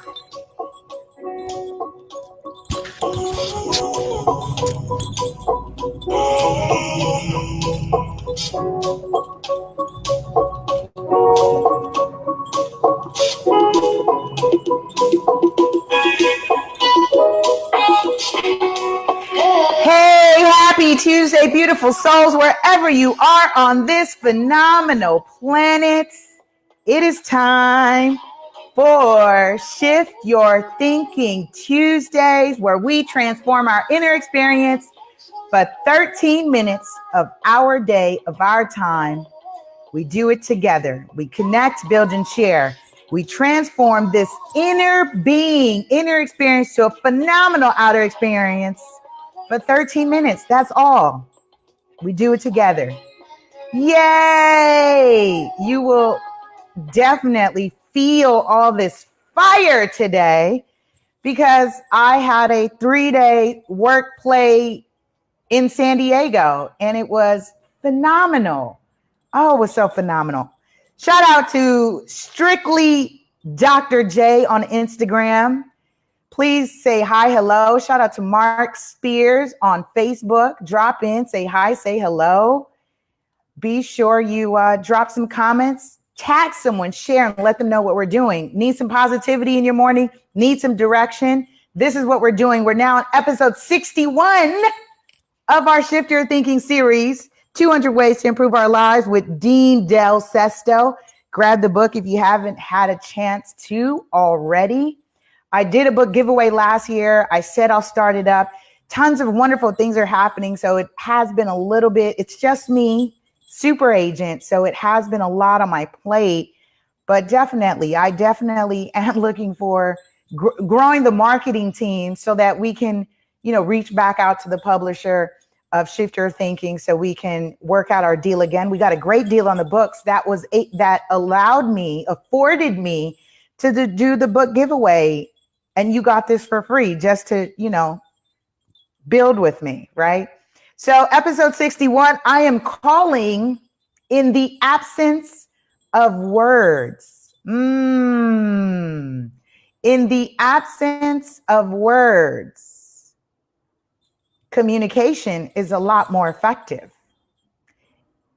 Hey, happy Tuesday, beautiful souls, wherever you are on this phenomenal planet. It is time for Shift Your Thinking Tuesdays, where we transform our inner experience for 13 minutes of our day, of our time. We do it together. We connect, build, and share. We transform this inner being, inner experience to a phenomenal outer experience for 13 minutes. That's all. We do it together. Yay! You will definitely feel all this fire today because I had a 3-day work play in San Diego and it was phenomenal. Oh, it was so phenomenal. Shout out to Strictly Dr. J on Instagram. Please say hi, hello. Shout out to Mark Spears on Facebook. Drop in, say hi, say hello. Be sure you drop some comments, tag someone, share, and let them know what we're doing. Need some positivity in your morning? Need some direction? This is what we're doing. We're now on episode 61 of our Shift Your Thinking series, 200 Ways to Improve Our Lives with Dean Del Sesto. Grab the book if you haven't had a chance to already. I did a book giveaway last year. I said I'll start it up. Tons of wonderful things are happening. So it has been a little bit, it's just me, super agent. So it has been a lot on my plate, but I definitely am looking for growing the marketing team so that we can, reach back out to the publisher of Shift Your Thinking so we can work out our deal again. We got a great deal on the books that afforded me to do the book giveaway. And you got this for free just to, build with me, right? So episode 61, I am calling In the Absence of Words. In the absence of words, communication is a lot more effective.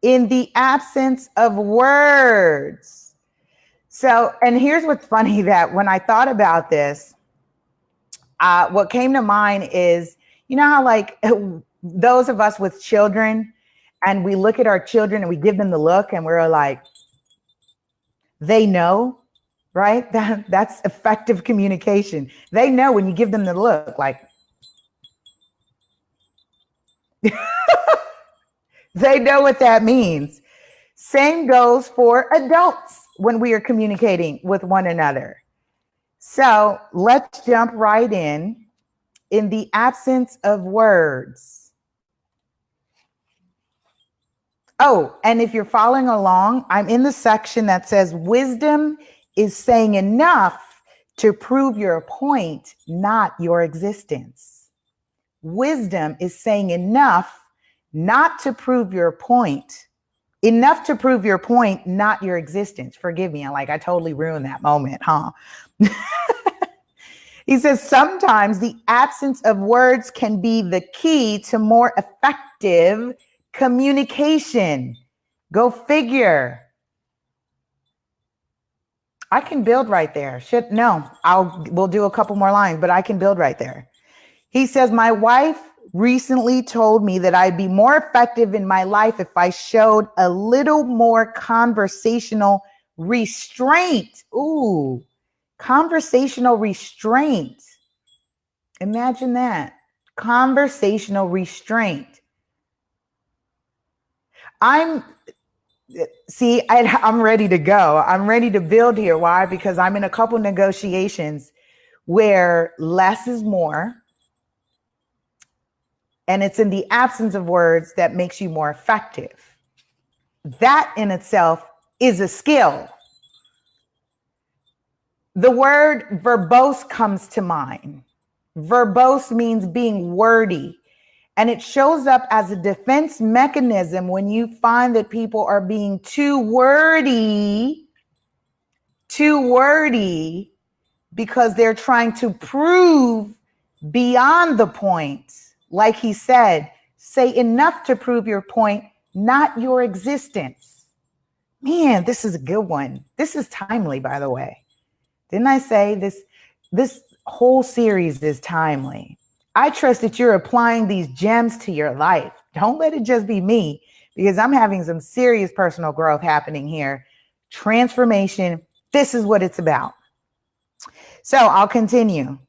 In the absence of words. So, and here's what's funny, that when I thought about this, what came to mind is, how like those of us with children and we look at our children and we give them the look and we're like, they know, right? That's effective communication. They know when you give them the look, like, they know what that means. Same goes for adults when we are communicating with one another. So let's jump right in the absence of words. Oh, and if you're following along, I'm in the section that says wisdom is saying enough to prove your point, not your existence. Wisdom is saying enough not to prove your point. Enough to prove your point, not your existence. Forgive me, I totally ruined that moment, huh? He says, sometimes the absence of words can be the key to more effective communication. Go figure. I can build right there. We'll do a couple more lines, but I can build right there. He says, my wife recently told me that I'd be more effective in my life if I showed a little more conversational restraint. Ooh, conversational restraint. Imagine that. Conversational restraint. I'm ready to go. I'm ready to build here. Why? Because I'm in a couple negotiations where less is more. And it's in the absence of words that makes you more effective. That in itself is a skill. The word verbose comes to mind. Verbose means being wordy. And it shows up as a defense mechanism when you find that people are being too wordy. because they're trying to prove beyond the point. Like he said, say enough to prove your point, not your existence. Man, this is a good one. This is timely, by the way. Didn't I say this whole series is timely? I trust that you're applying these gems to your life. Don't let it just be me, because I'm having some serious personal growth happening here. Transformation. This is what it's about. So I'll continue.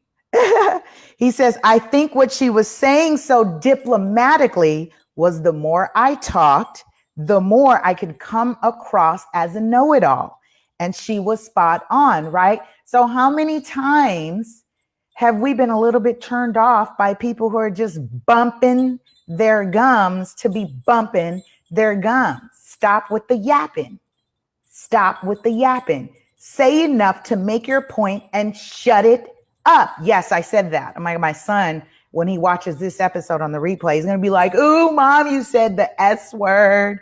He says, I think what she was saying so diplomatically was the more I talked, the more I could come across as a know-it-all. And she was spot on, right? So how many times have we been a little bit turned off by people who are just bumping their gums to be bumping their gums? Stop with the yapping. Stop with the yapping. Say enough to make your point and shut it up. Yes, I said that. My son, when he watches this episode on the replay, he's going to be like, ooh, mom, you said the S word.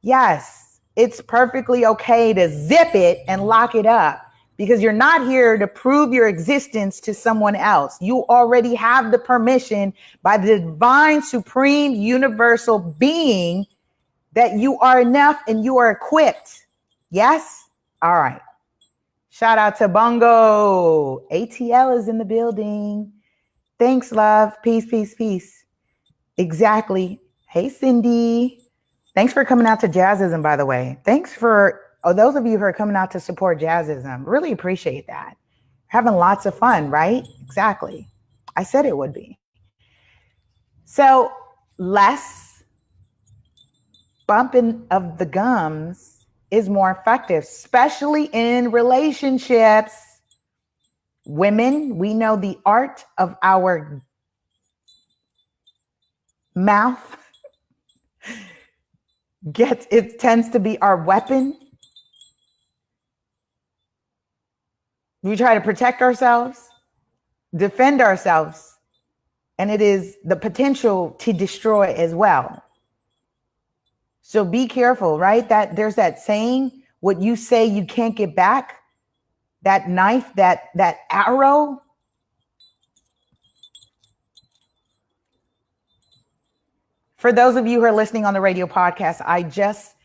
Yes, it's perfectly okay to zip it and lock it up, because you're not here to prove your existence to someone else. You already have the permission by the divine, supreme, universal being that you are enough and you are equipped. Yes? All right. Shout out to Bongo. ATL is in the building. Thanks, love. Peace, peace, peace. Exactly. Hey, Cindy. Thanks for coming out to Jazzism, by the way. Thanks for those of you who are coming out to support Jazzism. Really appreciate that. Having lots of fun, right? Exactly. I said it would be. So less bumping of the gums is more effective, especially in relationships. Women, we know the art of our mouth. It tends to be our weapon. We try to protect ourselves, defend ourselves, and it is the potential to destroy as well. So be careful, right? That there's that saying, what you say you can't get back, that knife, that arrow. For those of you who are listening on the radio podcast, I just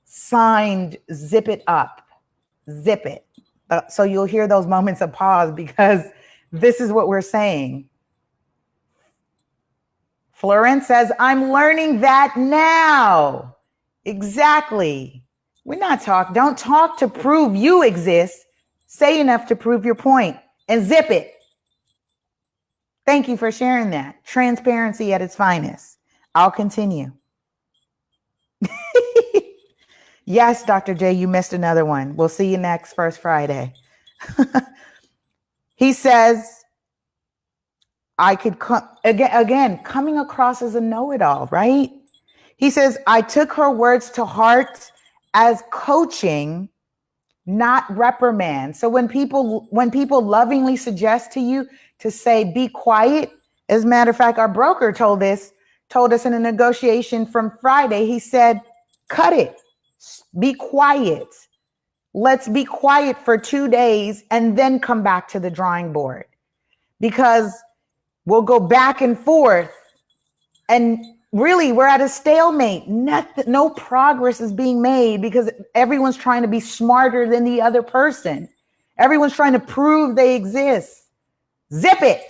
signed Zip It Up, Zip It. So you'll hear those moments of pause, because this is what we're saying. Florence says, I'm learning that now. Exactly. Don't talk to prove you exist. Say enough to prove your point and zip it. Thank you for sharing that. Transparency at its finest. I'll continue. Yes, Dr. J, you missed another one. We'll see you next First Friday. He says, I could come again, coming across as a know-it-all, right? He says, I took her words to heart as coaching, not reprimand. So when people lovingly suggest to you to say, be quiet. As a matter of fact, our broker told us in a negotiation from Friday, he said, cut it. Be quiet. Let's be quiet for 2 days and then come back to the drawing board, because we'll go back and forth and really we're at a stalemate. No progress is being made because everyone's trying to be smarter than the other person. Everyone's trying to prove they exist. Zip it.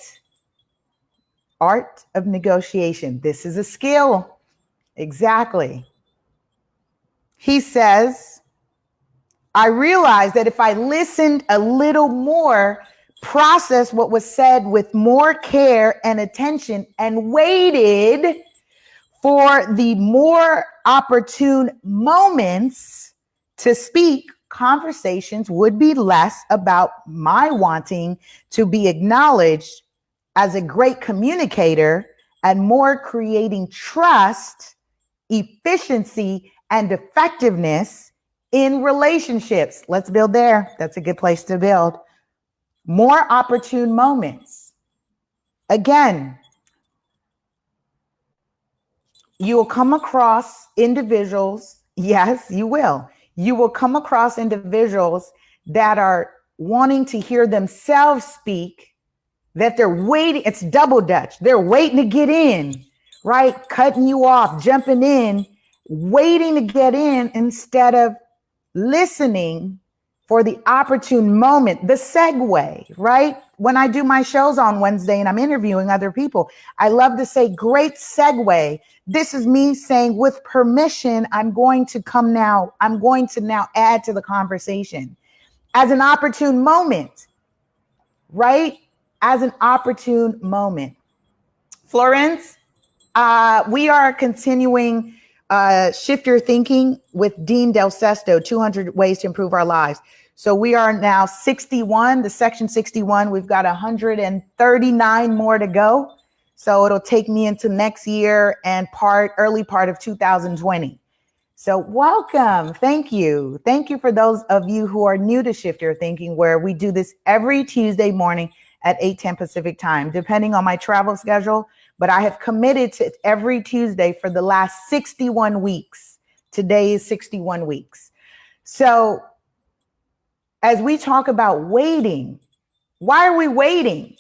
Art of negotiation. This is a skill. Exactly. He says, I realized that if I listened a little more, processed what was said with more care and attention, and waited for the more opportune moments to speak, conversations would be less about my wanting to be acknowledged as a great communicator and more creating trust, efficiency, and effectiveness in relationships. Let's build there. That's a good place to build. More opportune moments. Again, you will come across individuals. Yes, you will. You will come across individuals that are wanting to hear themselves speak, that they're waiting. It's double Dutch. They're waiting to get in, right? Cutting you off, jumping in, waiting to get in instead of listening for the opportune moment, the segue, right? When I do my shows on Wednesday and I'm interviewing other people, I love to say, great segue. This is me saying, with permission, I'm going to now add to the conversation as an opportune moment, right? As an opportune moment. Florence, we are continuing Shift Your Thinking with Dean Del Sesto, 200 Ways to Improve Our Lives. So we are now 61, the section 61. We've got 139 more to go. So it'll take me into next year and early part of 2020. So welcome. Thank you. Thank you for those of you who are new to Shift Your Thinking, where we do this every Tuesday morning at 8:10 Pacific time, depending on my travel schedule. But I have committed to every Tuesday for the last 61 weeks. Today is 61 weeks. So as we talk about waiting, why are we waiting?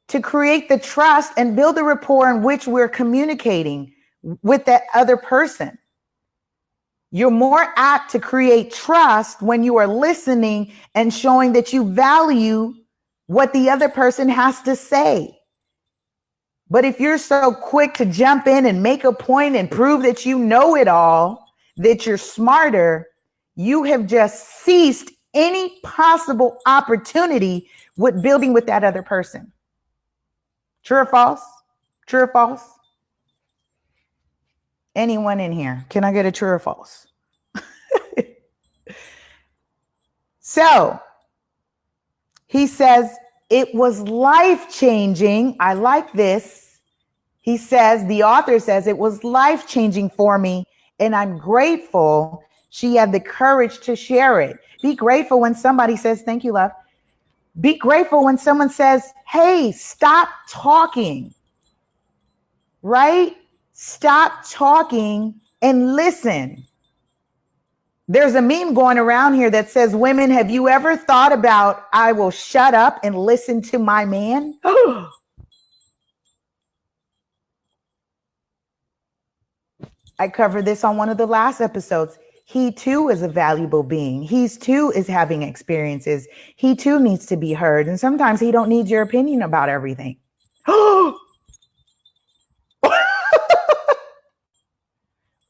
To create the trust and build the rapport in which we're communicating with that other person. You're more apt to create trust when you are listening and showing that you value what the other person has to say. But if you're so quick to jump in and make a point and prove that you know it all, that you're smarter, you have just ceased any possible opportunity with building with that other person. True or false? True or false? Anyone in here? Can I get a true or false? So he says, it was life-changing. I like this. He says, the author says, it was life-changing for me, and I'm grateful she had the courage to share it. Be grateful when somebody says, thank you, love. Be grateful when someone says, hey, stop talking, right? Stop talking and listen. There's a meme going around here that says, women, have you ever thought about, I will shut up and listen to my man? I covered this on one of the last episodes. He too is a valuable being. He too is having experiences. He too needs to be heard. And sometimes he don't need your opinion about everything.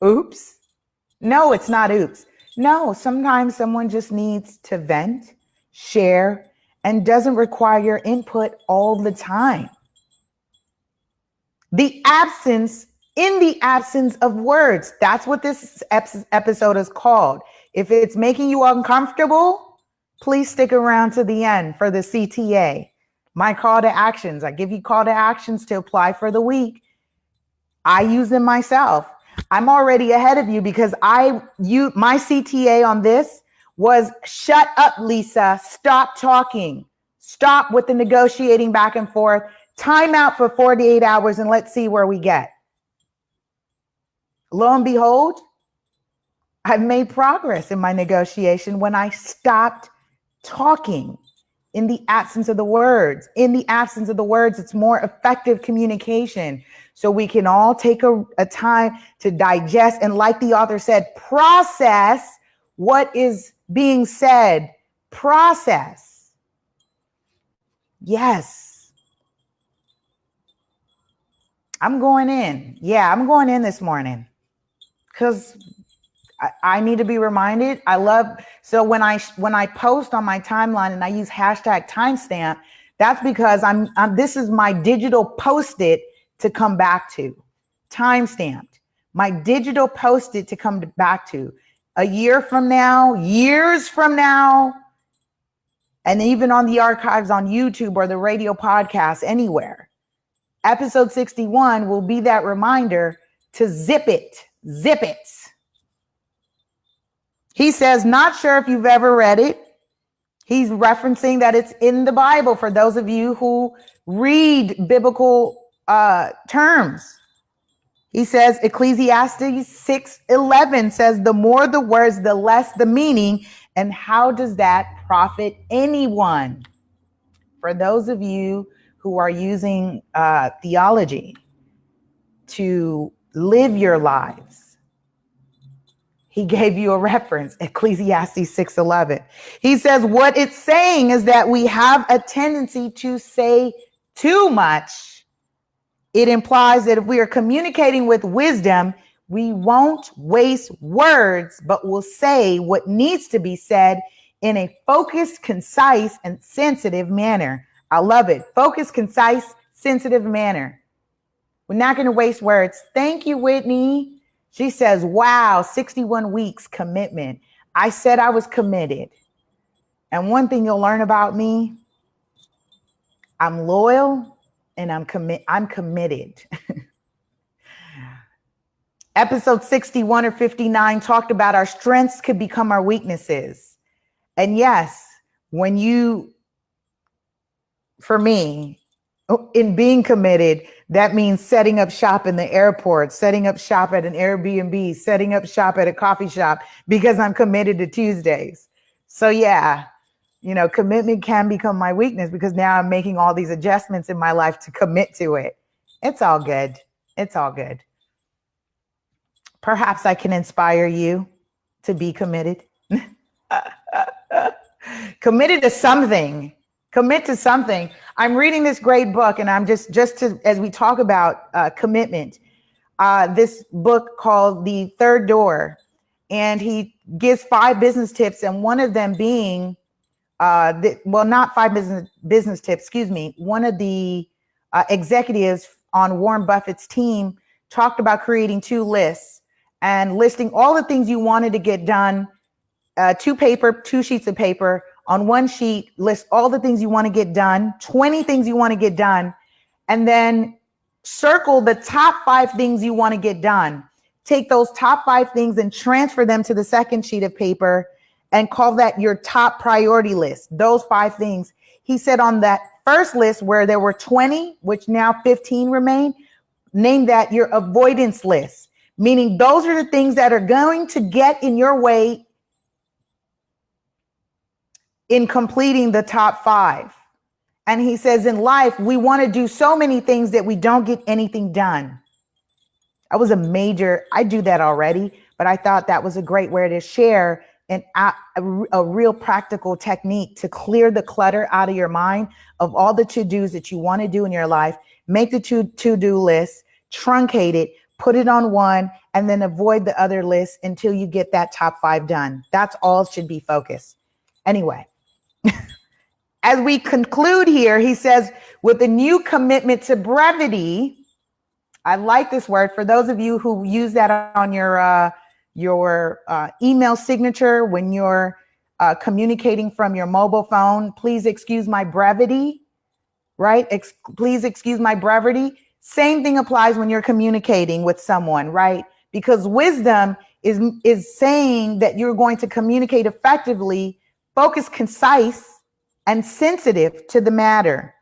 Oops. No, it's not oops. No, sometimes someone just needs to vent, share, and doesn't require your input all the time. In the absence of words. That's what this episode is called. If it's making you uncomfortable, please stick around to the end for the CTA. My call to actions. I give you call to actions to apply for the week. I use them myself. I'm already ahead of you because my CTA on this was shut up, Lisa. Stop talking. Stop with the negotiating back and forth. Time out for 48 hours and let's see where we get. Lo and behold, I've made progress in my negotiation when I stopped talking in the absence of the words. In the absence of the words, it's more effective communication. So we can all take a time to digest and, like the author said, process what is being said. Process. Yes. I'm going in. Yeah, I'm going in this morning because I need to be reminded. So when I post on my timeline and I use hashtag timestamp, that's because this is my digital post-it to come back to. Timestamped. My digital post-it to come back to. A year from now, years from now, and even on the archives on YouTube or the radio podcast, anywhere. Episode 61 will be that reminder to zip it. Zip it. He says, not sure if you've ever read it. He's referencing that it's in the Bible for those of you who read biblical terms. He says Ecclesiastes 6:11 says, the more the words, the less the meaning, And how does that profit anyone? For those of you who are using theology to live your lives, he gave you a reference, Ecclesiastes 6:11. He says what it's saying is that we have a tendency to say too much. It implies that if we are communicating with wisdom, we won't waste words, but will say what needs to be said in a focused, concise, and sensitive manner. I love it. Focused, concise, sensitive manner. We're not going to waste words. Thank you, Whitney. She says, wow, 61 weeks commitment. I said I was committed. And one thing you'll learn about me, I'm loyal and I'm committed. Episode 61 or 59 talked about our strengths could become our weaknesses. And yes, for me, in being committed, that means setting up shop in the airport, setting up shop at an Airbnb, setting up shop at a coffee shop because I'm committed to Tuesdays. So yeah, commitment can become my weakness because now I'm making all these adjustments in my life to commit to it. It's all good. It's all good. Perhaps I can inspire you to be committed. Committed to something. Commit to something. I'm reading this great book, and I'm just as we talk about commitment, this book called The Third Door, and he gives 5 business tips, and one of them being, not 5 business tips, excuse me. One of the executives on Warren Buffett's team talked about creating 2 lists and listing all the things you wanted to get done, 2 sheets of paper. On one sheet, list all the things you want to get done, 20 things you want to get done, and then circle the top 5 things you want to get done. Take those top 5 things and transfer them to the second sheet of paper and call that your top priority list, those 5 things. He said on that first list where there were 20, which now 15 remain, name that your avoidance list, meaning those are the things that are going to get in your way in completing the top 5. And he says in life, we want to do so many things that we don't get anything done. I do that already, but I thought that was a great way to share a real practical technique to clear the clutter out of your mind of all the to-dos that you want to do in your life. Make the to-do list, truncate it, put it on one, and then avoid the other lists until you get that top 5 done. That's all should be focused. Anyway, as we conclude here, he says, with a new commitment to brevity, I like this word. For those of you who use that on your email signature when you're communicating from your mobile phone, please excuse my brevity, right? Please excuse my brevity. Same thing applies when you're communicating with someone, right? Because wisdom is saying that you're going to communicate effectively, focused, concise, and sensitive to the matter.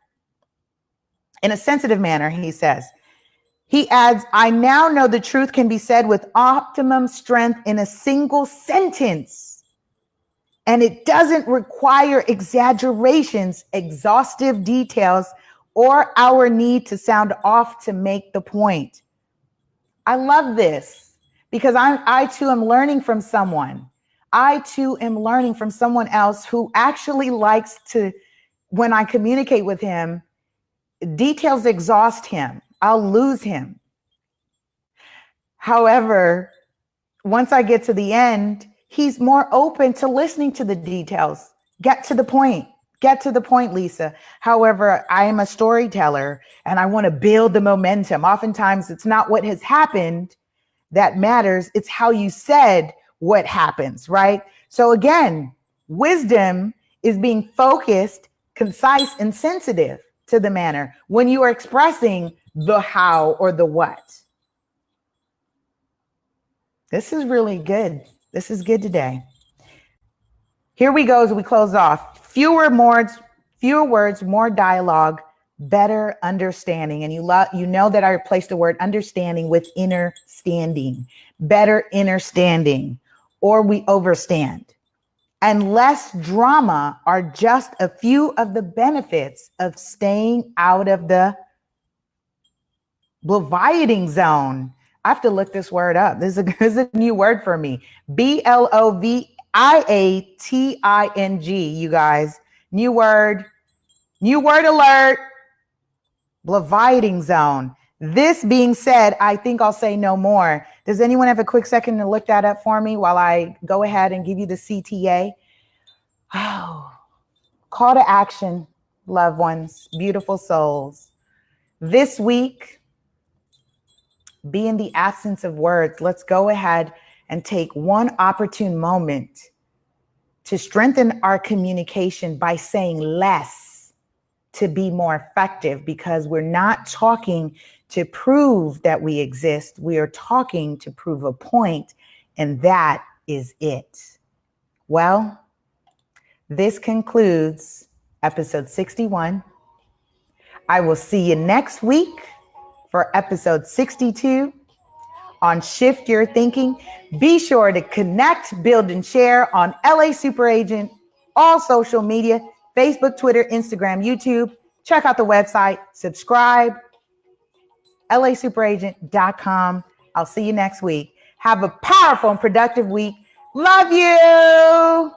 In a sensitive manner, he says. He adds, I now know the truth can be said with optimum strength in a single sentence. And it doesn't require exaggerations, exhaustive details, or our need to sound off to make the point. I love this because I too am learning from someone. I too am learning from someone else who actually likes to, when I communicate with him, details exhaust him. I'll lose him. However, once I get to the end, he's more open to listening to the details. Get to the point. Get to the point, Lisa. However, I am a storyteller and I want to build the momentum. Oftentimes, it's not what has happened that matters. It's how you said what happens, right? So again, wisdom is being focused, concise, and sensitive to the manner when you are expressing the how or the what. This is really good. This is good today. Here we go as we close off. Fewer words, more dialogue, better understanding. And you know that I replaced the word understanding with inner standing. Better inner standing, or we overstand. and less drama are just a few of the benefits of staying out of the bloviating zone. I have to look this word up. This is a new word for me. Bloviating, you guys. New word alert. Bloviating zone. This being said, I think I'll say no more. Does anyone have a quick second to look that up for me while I go ahead and give you the CTA? Oh, call to action, loved ones, beautiful souls. This week, be in the absence of words. Let's go ahead and take one opportune moment to strengthen our communication by saying less to be more effective, because we're not talking to prove that we exist. We are talking to prove a point, and that is it. Well, this concludes episode 61. I will see you next week for episode 62 on Shift Your Thinking. Be sure to connect, build, and share on LA Super Agent, all social media, Facebook, Twitter, Instagram, YouTube. Check out the website, subscribe, lasuperagent.com. I'll see you next week. Have a powerful and productive week. Love you.